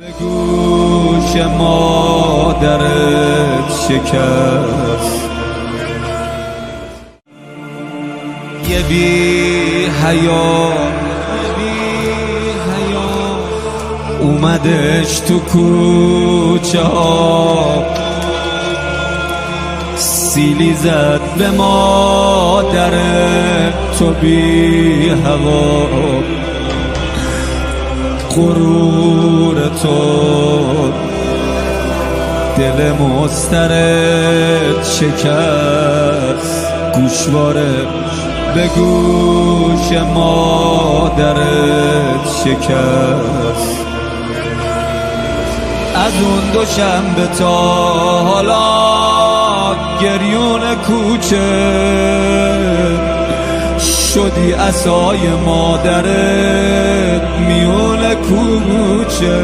به گوش مادرت شکست، یه بی حیا اومدش تو کوچه ها، سیلی زد به مادرت تو بی هوا، غرور تو دل مسترد شکست، گوشواره به گوش مادرت شکست. از اون دوشنبه تا حالا گریون کوچه شدی عصای مادرت میون کوچه.